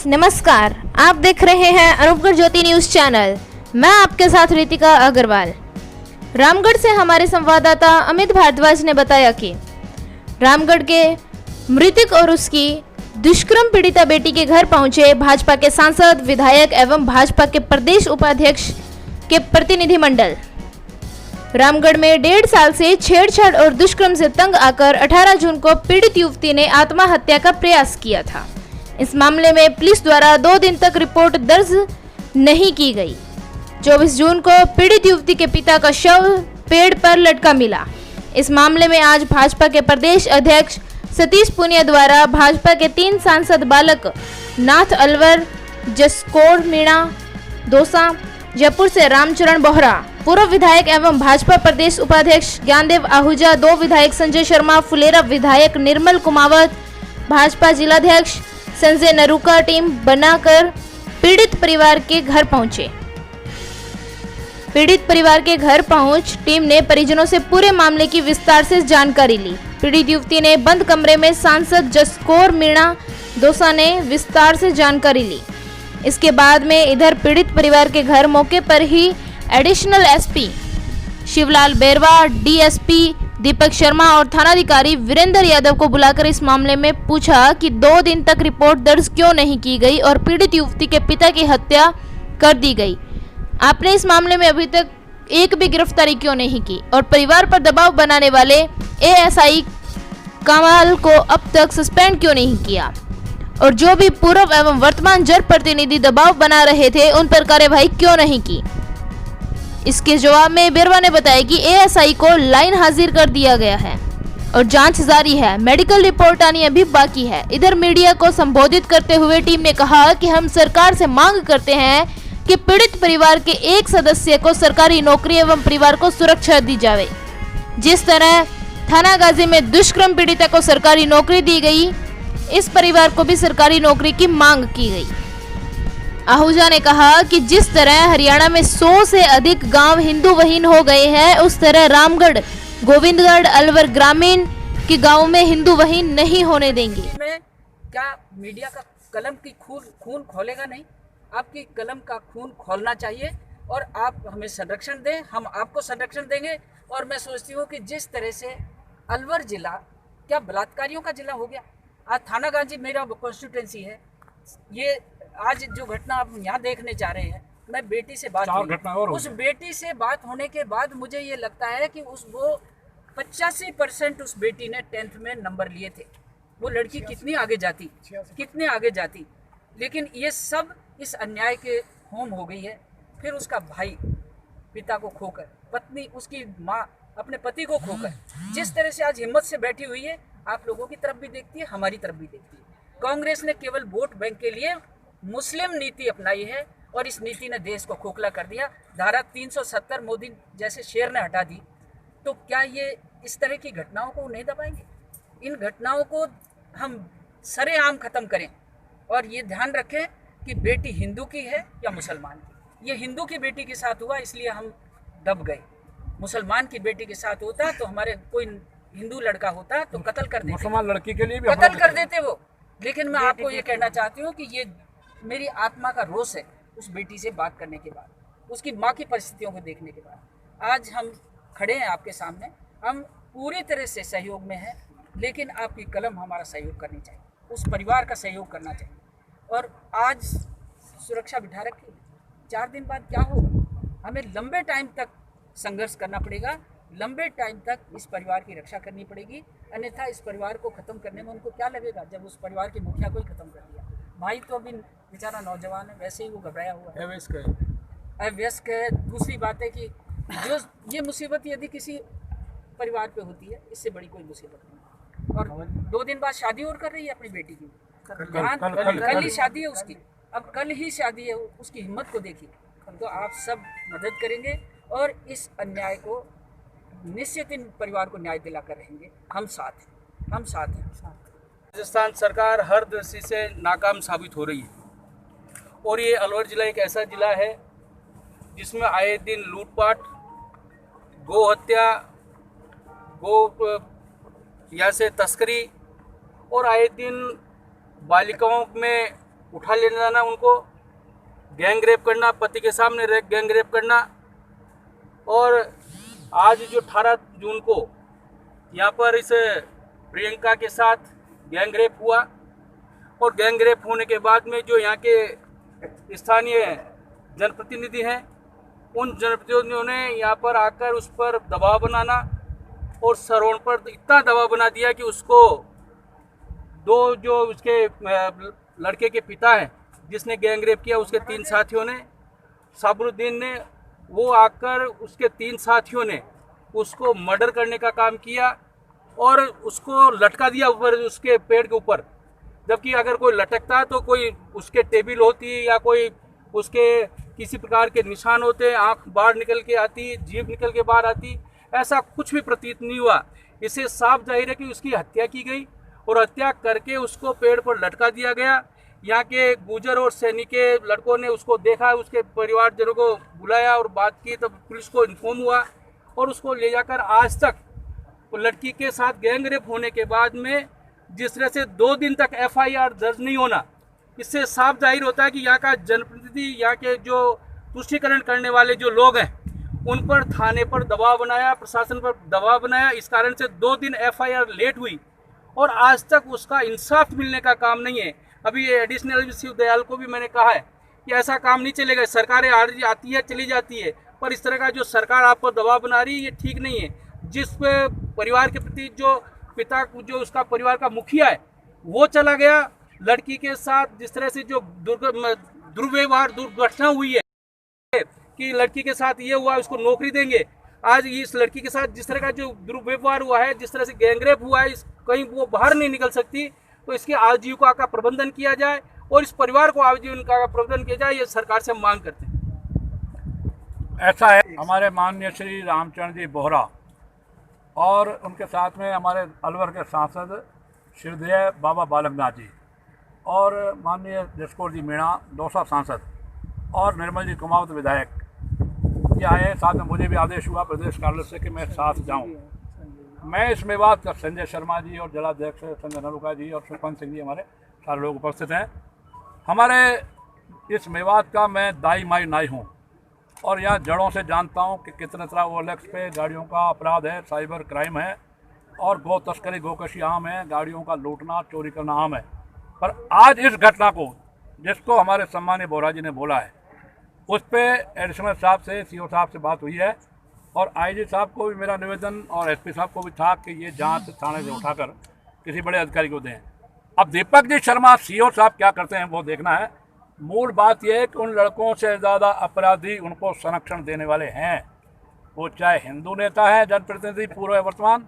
नमस्कार, आप देख रहे हैं अनूपगढ़ ज्योति न्यूज चैनल। मैं आपके साथ रितिका अग्रवाल। रामगढ़ से हमारे संवाददाता अमित भारद्वाज ने बताया कि रामगढ़ के मृतक और उसकी दुष्कर्म पीड़िता बेटी के घर पहुंचे भाजपा के सांसद, विधायक एवं भाजपा के प्रदेश उपाध्यक्ष के प्रतिनिधिमंडल। रामगढ़ में 1.5 साल से छेड़छाड़ और दुष्कर्म से तंग आकर 18 जून को पीड़ित युवती ने आत्महत्या का प्रयास किया था। इस मामले में पुलिस द्वारा 2 दिन तक रिपोर्ट दर्ज नहीं की गई। 24 जून को पीड़ित युवती के पिता का शव पेड़ पर लटका मिला। इस मामले में आज भाजपा के प्रदेश अध्यक्ष सतीश पुनिया द्वारा भाजपा के 3 सांसद बालक नाथ अलवर, जसकोर मीणा दोसा, जयपुर से रामचरण बोहरा, पूर्व विधायक एवं भाजपा प्रदेश उपाध्यक्ष ज्ञानदेव आहूजा, 2 विधायक संजय शर्मा, फुलेरा विधायक निर्मल कुमावत, भाजपा जिलाध्यक्ष संजय नरूका टीम बनाकर पीड़ित परिवार के घर पहुंचे। पीड़ित परिवार के घर पहुंच टीम ने परिजनों से पूरे मामले की विस्तार से जानकारी ली। पीड़ित युवती ने बंद कमरे में सांसद जसकोर मीणा दोसा ने विस्तार से जानकारी ली। इसके बाद में इधर पीड़ित परिवार के घर मौके पर ही एडिशनल एसपी शिवलाल बेरवा, डीएसपी दीपक शर्मा और थानाधिकारी वीरेंद्र यादव को बुलाकर इस मामले में पूछा कि 2 दिन तक रिपोर्ट दर्ज क्यों नहीं की गई और पीड़ित युवती के पिता की हत्या कर दी गई। आपने इस मामले में अभी तक एक भी गिरफ्तारी क्यों नहीं की और परिवार पर दबाव बनाने वाले एएसआई कमाल को अब तक सस्पेंड क्यों नहीं किया और जो भी पूर्व एवं वर्तमान जनप्रतिनिधि दबाव बना रहे थे उन पर कार्यवाही क्यों नहीं की। इसके जवाब में बेरवा ने बताया कि एएसआई को लाइन हाजिर कर दिया गया है और जांच जारी है। मेडिकल रिपोर्ट आनी अभी बाकी है। इधर मीडिया को संबोधित करते हुए टीम ने कहा कि हम सरकार से मांग करते हैं कि पीड़ित परिवार के एक सदस्य को सरकारी नौकरी एवं परिवार को सुरक्षा दी जाए। जिस तरह थाना गाजी में दुष्कर्म पीड़िता को सरकारी नौकरी दी गई, इस परिवार को भी सरकारी नौकरी की मांग की गई। आहूजा ने कहा कि जिस तरह हरियाणा में 100 से अधिक गांव हिंदू विहीन हो गए हैं, उस तरह रामगढ़, गोविंदगढ़, अलवर ग्रामीण के गांव में हिंदू विहीन नहीं होने देंगे। में क्या मीडिया का कलम की खून खोलेगा नहीं? आपकी कलम का खून खोलना चाहिए और आप हमें संरक्षण दें, हम आपको संरक्षण देंगे। और मैं सोचती हूँ कि जिस तरह से अलवर जिला क्या बलात्कारियों का जिला हो गया। आज थाना गाजी मेरा कॉन्स्टिट्यूंसी है। ये आज जो घटना आप यहाँ देखने जा रहे हैं, मैं बेटी से बात हुई, उस बेटी से बात होने के बाद मुझे ये लगता है कि वो 85% उस बेटी ने 10th में नंबर लिए थे। वो लड़की कितनी आगे जाती, लेकिन ये सब इस अन्याय के होम हो गई है। फिर उसका भाई पिता को खोकर, पत्नी उसकी माँ अपने पति को खोकर जिस तरह से आज हिम्मत से बैठी हुई है, आप लोगों की तरफ भी देखती है, हमारी तरफ भी देखती है। कांग्रेस ने केवल वोट बैंक के लिए मुस्लिम नीति अपनाई है और इस नीति ने देश को खोखला कर दिया। धारा 370 मोदी जैसे शेर ने हटा दी, तो क्या ये इस तरह की घटनाओं को नहीं दबाएंगे? इन घटनाओं को हम सरेआम खत्म करें और ये ध्यान रखें कि बेटी हिंदू की है या मुसलमान की। ये हिंदू की बेटी के साथ हुआ इसलिए हम दब गए। मुसलमान की बेटी के साथ होता तो हमारे कोई हिंदू लड़का होता तो कत्ल कर देते, मुसलमान लड़की के लिए भी कत्ल कर देते वो। लेकिन मैं आपको ये कहना चाहती हूँ कि ये मेरी आत्मा का रोष है उस बेटी से बात करने के बाद, उसकी माँ की परिस्थितियों को देखने के बाद। आज हम खड़े हैं आपके सामने, हम पूरी तरह से सहयोग में हैं, लेकिन आपकी कलम हमारा सहयोग करनी चाहिए, उस परिवार का सहयोग करना चाहिए। और आज सुरक्षा बिठा रखी, 4 दिन बाद क्या होगा? हमें लंबे टाइम तक संघर्ष करना पड़ेगा, लंबे टाइम तक इस परिवार की रक्षा करनी पड़ेगी। अन्यथा इस परिवार को ख़त्म करने में उनको क्या लगेगा जब उस परिवार के मुखिया को ही ख़त्म कर दिया। भाई तो अभी बेचारा नौजवान है, वैसे ही वो घबराया हुआ है, अवयस्क है। दूसरी बात है कि जो ये मुसीबत यदि किसी परिवार पे होती है, इससे बड़ी कोई मुसीबत नहीं। और 2 दिन बाद शादी और कर रही है अपनी बेटी की, कल ही शादी है उसकी, अब कल ही शादी है। उसकी हिम्मत को देखिए। तो आप सब मदद करेंगे और इस अन्याय को निश्चित इन परिवार को न्याय दिला कर रहेंगे। हम साथ हैं। राजस्थान सरकार हर दृष्टि से नाकाम साबित हो रही है और ये अलवर जिला एक ऐसा जिला है जिसमें आए दिन लूटपाट, गौ हत्या, यहाँ से तस्करी और आए दिन बालिकाओं में उठा ले जाना, उनको गैंग रेप करना, पति के सामने गैंग रेप करना। और आज जो 18 जून को यहाँ पर इस प्रियंका के साथ गैंग रेप हुआ, और गैंग रेप होने के बाद में जो यहाँ के स्थानीय जनप्रतिनिधि हैं, उन जनप्रतिनिधियों ने यहाँ पर आकर उस पर दबाव बनाना और श्रवण पर इतना दबाव बना दिया कि उसको जो उसके लड़के के पिता हैं जिसने गैंग रेप किया, उसके 3 साथियों ने, साबरुद्दीन ने, वो आकर उसके 3 साथियों ने उसको मर्डर करने का काम किया और उसको लटका दिया ऊपर, उसके पेड़ के ऊपर। जबकि अगर कोई लटकता तो कोई उसके टेबल होती या कोई उसके किसी प्रकार के निशान होते, आंख बाहर निकल के आती, जीभ निकल के बाहर आती, ऐसा कुछ भी प्रतीत नहीं हुआ। इससे साफ जाहिर है कि उसकी हत्या की गई और हत्या करके उसको पेड़ पर लटका दिया गया। यहाँ के गुजर और सैनी के लड़कों ने उसको देखा, उसके परिवारजनों को बुलाया और बात की, तब पुलिस को इन्फॉर्म हुआ और उसको ले जाकर आज तक लड़की के साथ गैंग रेप होने के बाद में जिस तरह से 2 दिन तक FIR दर्ज नहीं होना, इससे साफ जाहिर होता है कि यहाँ का जनप्रतिनिधि, यहाँ के जो तुष्टीकरण करने वाले जो लोग हैं, उन पर थाने पर दबाव बनाया, प्रशासन पर दबाव बनाया। इस कारण से 2 दिन FIR लेट हुई और आज तक उसका इंसाफ मिलने का काम नहीं है। अभी ये एडिशनल शिव दयाल को भी मैंने कहा है कि ऐसा काम नहीं चलेगा। सरकारें आती है चली जाती है, पर इस तरह का जो सरकार आप पर दबाव बना रही है ये ठीक नहीं है। जिस परिवार के प्रति जो पिता जो उसका परिवार का मुखिया है वो चला गया, लड़की के साथ जिस तरह से जो दुर्व्यवहार दुर्घटना हुई है कि लड़की के साथ ये हुआ, उसको नौकरी देंगे, आज इस लड़की के साथ जिस तरह का जो दुर्व्यवहार हुआ है, जिस तरह से गैंगरेप हुआ है, कहीं वो बाहर नहीं निकल सकती, तो इसकी आजीविका का प्रबंधन किया जाए और इस परिवार को आजीविका का प्रबंधन किया जाए, ये सरकार से हम मांग करते हैं। ऐसा है, हमारे माननीय श्री रामचरण जी बोहरा और उनके साथ में हमारे अलवर के सांसद श्रीदेव बाबा बालकनाथ जी और माननीय जसकौर जी मीणा दौसा सांसद और निर्मल जी कुमावत विधायक ये आए साथ में। मुझे भी आदेश हुआ प्रदेश कार्यालय से कि मैं साथ जाऊं। मैं इस मेवात का संजय शर्मा जी और जिलाध्यक्ष संजय नरुका जी और सुखवंत सिंह जी हमारे सारे लोग उपस्थित हैं। हमारे इस मेवात का मैं दाई माई नाई हूँ और यहाँ जड़ों से जानता हूँ कि कितने तरह OLX पे गाड़ियों का अपराध है, साइबर क्राइम है और गौ तस्करी गोकशी आम है, गाड़ियों का लूटना चोरी करना आम है। पर आज इस घटना को जिसको हमारे सम्मानीय बोहरा जी ने बोला है, उस पर एडिशनल साहब से CO साहब से बात हुई है और IG साहब को भी मेरा निवेदन और SP साहब को भी था कि ये जांच थाने से उठाकर किसी बड़े अधिकारी को दें। अब दीपक जी शर्मा CO साहब क्या करते हैं वो देखना है। मूल बात यह है कि उन लड़कों से ज़्यादा अपराधी उनको संरक्षण देने वाले हैं, वो चाहे हिंदू नेता है जनप्रतिनिधि पूर्व या वर्तमान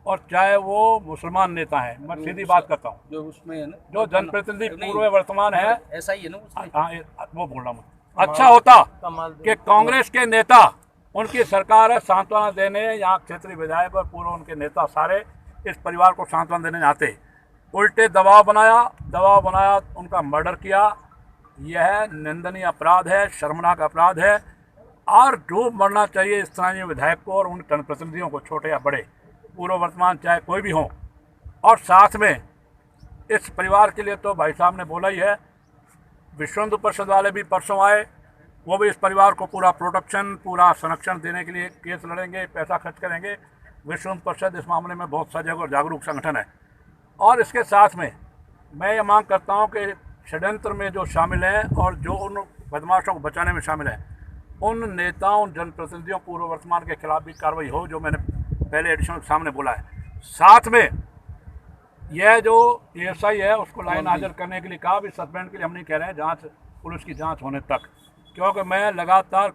और चाहे वो मुसलमान नेता है। मैं सीधी बात करता हूँ, जो उसमें है ना, जो जनप्रतिनिधि पूर्व या वर्तमान है, ऐसा ही है ना उसमें। हाँ वो बोल रहा हूँ। अच्छा होता कि कांग्रेस के नेता, उनकी सरकार है, सांत्वना देने यहाँ क्षेत्रीय विधायक और पूर्व उनके नेता सारे इस परिवार को सांत्वना देने आते, उल्टे दबाव बनाया, उनका मर्डर किया। यह निंदनीय अपराध है, शर्मनाक अपराध है और डूब मरना चाहिए स्थानीय विधायक को और उन जनप्रतिनिधियों को, छोटे या बड़े, पूर्व वर्तमान चाहे कोई भी हो। और साथ में इस परिवार के लिए तो भाई साहब ने बोला ही है, विश्व हिंदू परिषद वाले भी परसों आए, वो भी इस परिवार को पूरा प्रोटेक्शन, पूरा संरक्षण देने के लिए केस लड़ेंगे, पैसा खर्च करेंगे। विश्व हिंदू परिषद इस मामले में बहुत सजग और जागरूक संगठन है। और इसके साथ में मैं ये मांग करता हूँ कि षड्यंत्र में जो शामिल हैं और जो उन बदमाशों को बचाने में शामिल हैं, उन नेताओं, जनप्रतिनिधियों पूर्व वर्तमान के खिलाफ भी कार्रवाई हो, जो मैंने पहले एडिशनल सामने बोला है। साथ में यह जो ASI है उसको लाइन हाजिर करने के लिए कहा, भी सस्पेंड के लिए हम नहीं कह रहे हैं, जांच पुलिस की जांच होने तक, क्योंकि मैं लगातार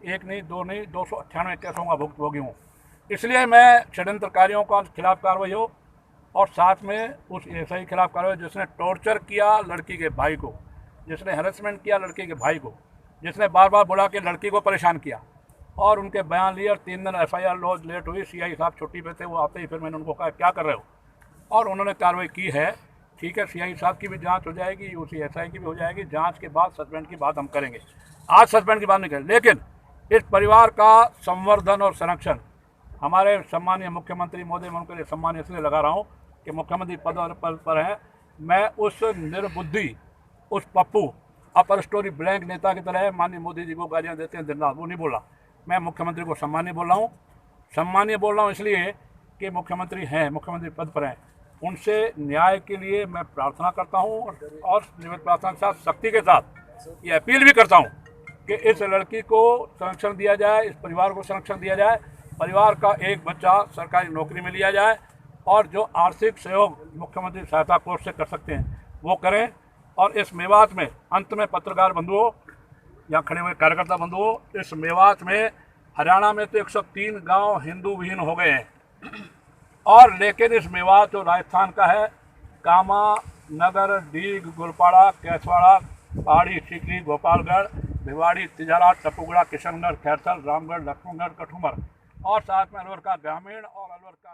1 नहीं 2 नहीं 298 केसों का भुक्तभोगी हूँ। इसलिए मैं षड्यंत्रकारियों का खिलाफ कार्रवाई हो और साथ में उस ASI के खिलाफ कार्रवाई जिसने टॉर्चर किया लड़की के भाई को, जिसने हैरेसमेंट किया लड़की के भाई को, जिसने बार बार बुला के लड़की को परेशान किया और उनके बयान लिए और 3 दिन FIR लॉज लेट हुई। CI साहब छुट्टी पे थे, वो आते ही फिर मैंने उनको कहा क्या कर रहे हो, और उन्होंने कार्रवाई की है। ठीक है, CI साहब की भी जांच हो जाएगी, उसी SI की भी हो जाएगी। जांच के बाद सस्पेंड की बात हम करेंगे, आज सस्पेंड की बात नहीं करें। लेकिन इस परिवार का संवर्धन और संरक्षण हमारे सम्मानीय मुख्यमंत्री महोदय, मैं उनके लिए सम्मान इसलिए लगा रहा हूँ कि मुख्यमंत्री पद पर हैं। मैं उस निर्बुद्धि उस पप्पू अपर स्टोरी ब्लैंक नेता की तरह है, माननीय मोदी जी को गालियाँ देते हैं दिन रात, वो नहीं बोला। मैं मुख्यमंत्री को सम्मानीय बोल रहा हूँ। सम्मानीय बोल रहा हूँ इसलिए कि मुख्यमंत्री हैं, मुख्यमंत्री पद पर हैं, उनसे न्याय के लिए मैं प्रार्थना करता हूँ और नियमित प्रार्थना के साथ सख्ती के साथ ये अपील भी करता हूँ कि इस लड़की को संरक्षण दिया जाए, इस परिवार को संरक्षण दिया जाए, परिवार का एक बच्चा सरकारी नौकरी में लिया जाए और जो आर्थिक सहयोग मुख्यमंत्री सहायता कोष से कर सकते हैं वो करें। और इस मेवात में अंत में पत्रकार बंधुओं, यहाँ खड़े हुए कार्यकर्ता बंधुओं, इस मेवात में हरियाणा में तो 103 गांव हिंदू विहीन हो गए हैं और लेकिन इस मेवात जो राजस्थान का है, कामा, नगर, डीग, गुलपाड़ा, कैथवाड़ा, पहाड़ी, सीकरी, गोपालगढ़, भिवाड़ी, तिजारा, टपुगड़ा, किशनगढ़, खैरसर, रामगढ़, लक्ष्मणगढ़, कठुमर और साथ में अलवर का ग्रामीण और अलवर का